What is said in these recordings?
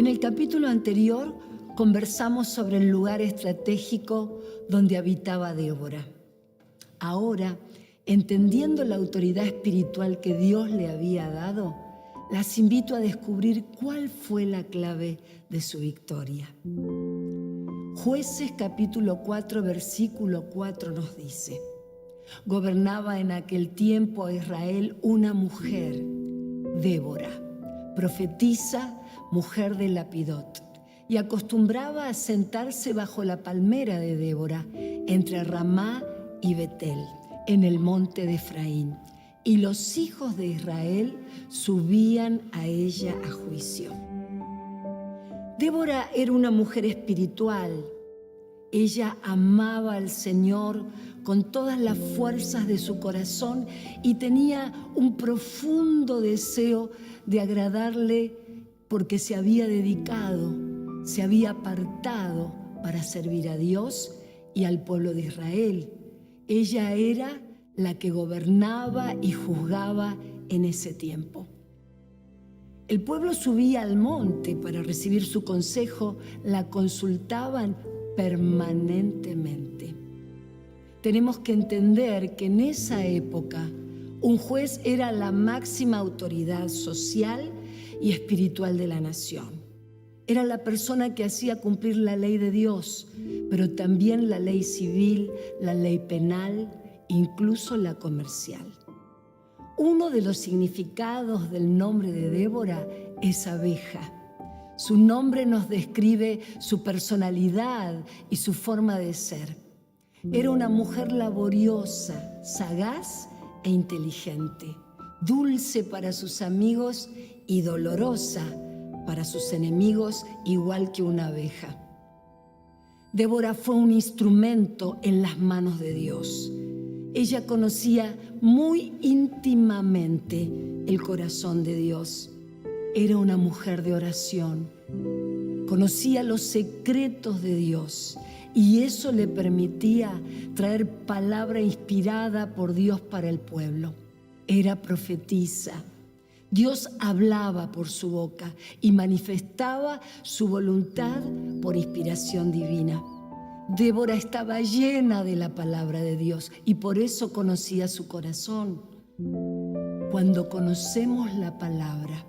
En el capítulo anterior conversamos sobre el lugar estratégico donde habitaba Débora. Ahora, entendiendo la autoridad espiritual que Dios le había dado, las invito a descubrir cuál fue la clave de su victoria. Jueces capítulo 4, versículo 4 nos dice: gobernaba en aquel tiempo a Israel una mujer, Débora, profetisa, mujer de Lapidot, y acostumbraba a sentarse bajo la palmera de Débora, entre Ramá y Betel, en el monte de Efraín. Y los hijos de Israel subían a ella a juicio. Débora era una mujer espiritual. Ella amaba al Señor con todas las fuerzas de su corazón y tenía un profundo deseo de agradarle porque se había dedicado, se había apartado para servir a Dios y al pueblo de Israel. Ella era la que gobernaba y juzgaba en ese tiempo. El pueblo subía al monte para recibir su consejo, la consultaban permanentemente. Tenemos que entender que en esa época un juez era la máxima autoridad social y espiritual de la nación. Era la persona que hacía cumplir la ley de Dios, pero también la ley civil, la ley penal, incluso la comercial. Uno de los significados del nombre de Débora es abeja. Su nombre nos describe su personalidad y su forma de ser. Era una mujer laboriosa, sagaz e inteligente, dulce para sus amigos y dolorosa para sus enemigos, igual que una abeja. Débora fue un instrumento en las manos de Dios. Ella conocía muy íntimamente el corazón de Dios. Era una mujer de oración. Conocía los secretos de Dios y eso le permitía traer palabra inspirada por Dios para el pueblo. Era profetisa. Dios hablaba por su boca y manifestaba su voluntad por inspiración divina. Débora estaba llena de la palabra de Dios y por eso conocía su corazón. Cuando conocemos la palabra,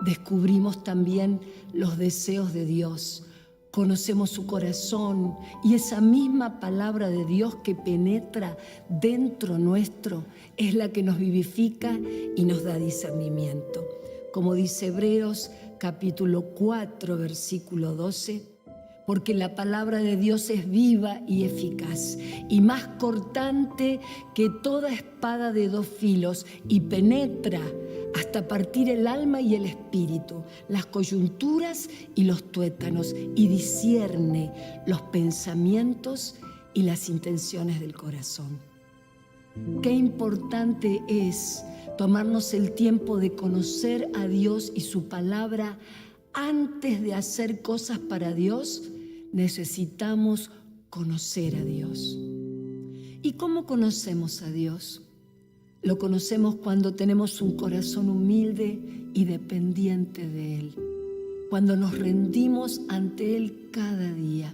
descubrimos también los deseos de Dios. Conocemos su corazón y esa misma palabra de Dios que penetra dentro nuestro es la que nos vivifica y nos da discernimiento. Como dice Hebreos capítulo 4, versículo 12, porque la palabra de Dios es viva y eficaz y más cortante que toda espada de dos filos y penetra hasta partir el alma y el espíritu, las coyunturas y los tuétanos, y discierne los pensamientos y las intenciones del corazón. Qué importante es tomarnos el tiempo de conocer a Dios y su palabra. Antes de hacer cosas para Dios, necesitamos conocer a Dios. ¿Y cómo conocemos a Dios? Lo conocemos cuando tenemos un corazón humilde y dependiente de Él, cuando nos rendimos ante Él cada día,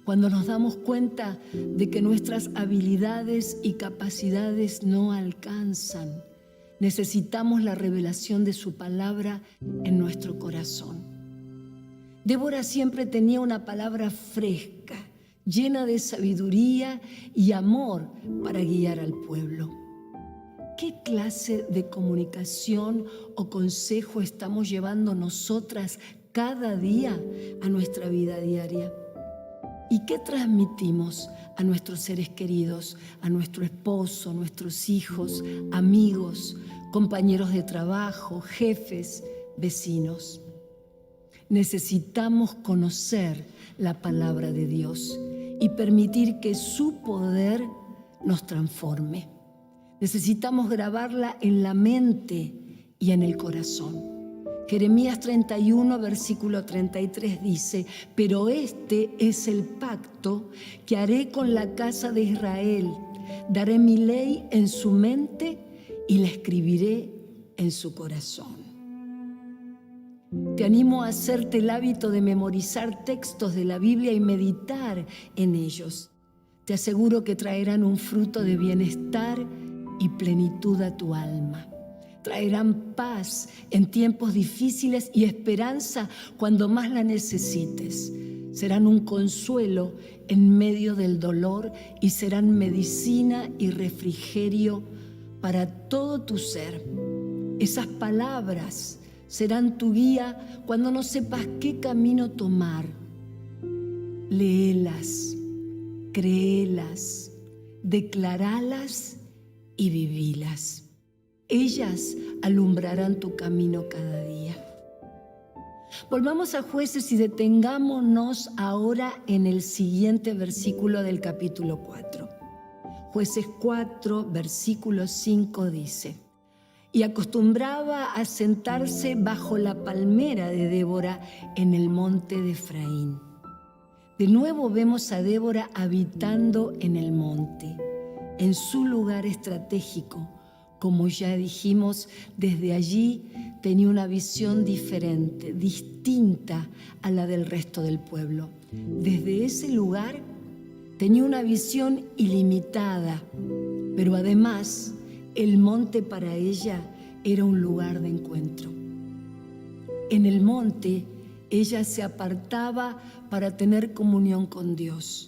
cuando nos damos cuenta de que nuestras habilidades y capacidades no alcanzan. Necesitamos la revelación de su palabra en nuestro corazón. Débora siempre tenía una palabra fresca, llena de sabiduría y amor para guiar al pueblo. ¿Qué clase de comunicación o consejo estamos llevando nosotras cada día a nuestra vida diaria? ¿Y qué transmitimos a nuestros seres queridos, a nuestro esposo, nuestros hijos, amigos, compañeros de trabajo, jefes, vecinos? Necesitamos conocer la palabra de Dios y permitir que su poder nos transforme. Necesitamos grabarla en la mente y en el corazón. Jeremías 31, versículo 33 dice: pero este es el pacto que haré con la casa de Israel. Daré mi ley en su mente y la escribiré en su corazón. Te animo a hacerte el hábito de memorizar textos de la Biblia y meditar en ellos. Te aseguro que traerán un fruto de bienestar y plenitud a tu alma. Traerán paz en tiempos difíciles y esperanza cuando más la necesites. Serán un consuelo en medio del dolor y serán medicina y refrigerio para todo tu ser. Esas palabras serán tu guía cuando no sepas qué camino tomar. Léelas, créelas, declaralas y vivílas. Ellas alumbrarán tu camino cada día. Volvamos a Jueces y detengámonos ahora en el siguiente versículo del capítulo 4. Jueces 4, versículo 5 dice: y acostumbraba a sentarse bajo la palmera de Débora en el monte de Efraín. De nuevo vemos a Débora habitando en el monte, en su lugar estratégico. Como ya dijimos, desde allí tenía una visión diferente, distinta a la del resto del pueblo. Desde ese lugar tenía una visión ilimitada, pero además el monte para ella era un lugar de encuentro. En el monte ella se apartaba para tener comunión con Dios,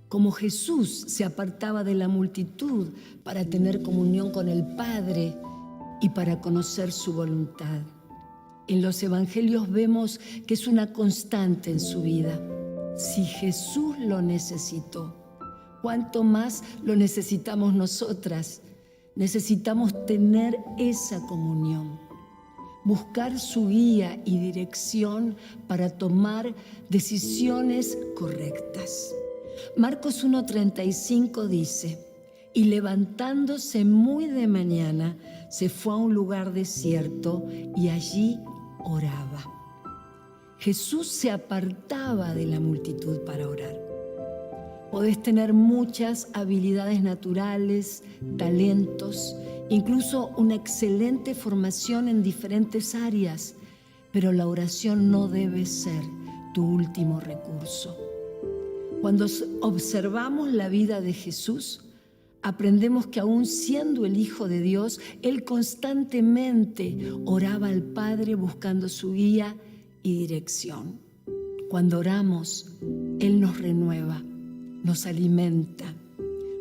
como Jesús se apartaba de la multitud para tener comunión con el Padre y para conocer su voluntad. En los evangelios vemos que es una constante en su vida. Si Jesús lo necesitó, ¿cuánto más lo necesitamos nosotras? Necesitamos tener esa comunión, buscar su guía y dirección para tomar decisiones correctas. Marcos 1:35 dice: y levantándose muy de mañana, se fue a un lugar desierto y allí oraba. Jesús se apartaba de la multitud para orar. Podés tener muchas habilidades naturales, talentos, incluso una excelente formación en diferentes áreas, pero la oración no debe ser tu último recurso. Cuando observamos la vida de Jesús, aprendemos que aún siendo el Hijo de Dios, Él constantemente oraba al Padre buscando su guía y dirección. Cuando oramos, Él nos renueva, nos alimenta,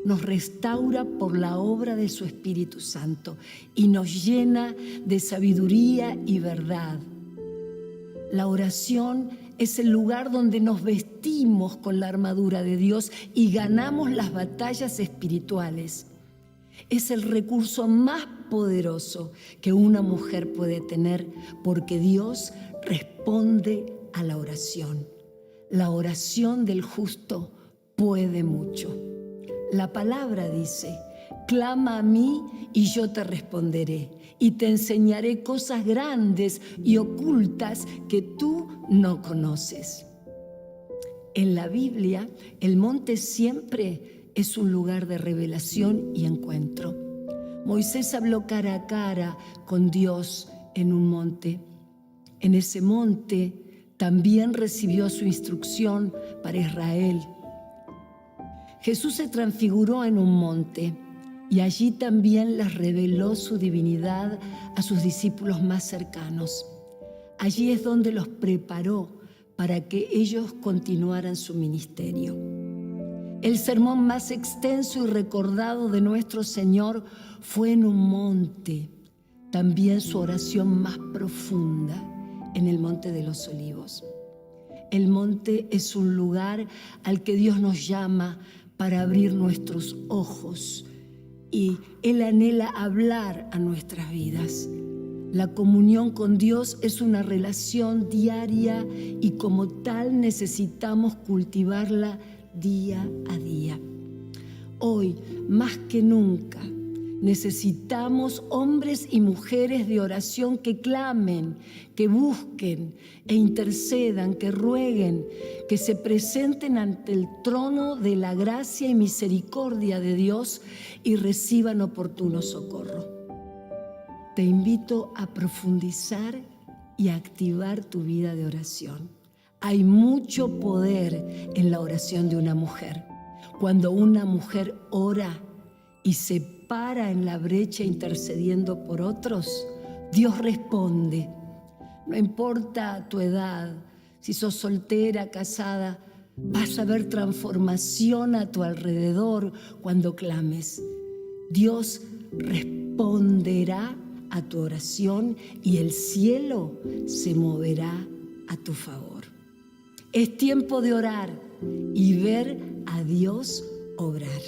nos restaura por la obra de su Espíritu Santo y nos llena de sabiduría y verdad. La oración es el lugar donde nos vestimos con la armadura de Dios y ganamos las batallas espirituales. Es el recurso más poderoso que una mujer puede tener porque Dios responde a la oración. La oración del justo puede mucho. La palabra dice: clama a mí y yo te responderé y te enseñaré cosas grandes y ocultas que tú no conoces. En la Biblia, el monte siempre es un lugar de revelación y encuentro. Moisés habló cara a cara con Dios en un monte. En ese monte también recibió su instrucción para Israel. Jesús se transfiguró en un monte y allí también les reveló su divinidad a sus discípulos más cercanos. Allí es donde los preparó para que ellos continuaran su ministerio. El sermón más extenso y recordado de nuestro Señor fue en un monte. También su oración más profunda en el Monte de los Olivos. El monte es un lugar al que Dios nos llama para abrir nuestros ojos y Él anhela hablar a nuestras vidas. La comunión con Dios es una relación diaria y como tal necesitamos cultivarla día a día. Hoy, más que nunca, necesitamos hombres y mujeres de oración que clamen, que busquen e intercedan, que rueguen, que se presenten ante el trono de la gracia y misericordia de Dios y reciban oportuno socorro. Te invito a profundizar y activar tu vida de oración. Hay mucho poder en la oración de una mujer. Cuando una mujer ora y se para en la brecha intercediendo por otros, Dios responde. No importa tu edad, si sos soltera, casada, vas a ver transformación a tu alrededor cuando clames. Dios responderá a tu oración y el cielo se moverá a tu favor. Es tiempo de orar y ver a Dios obrar.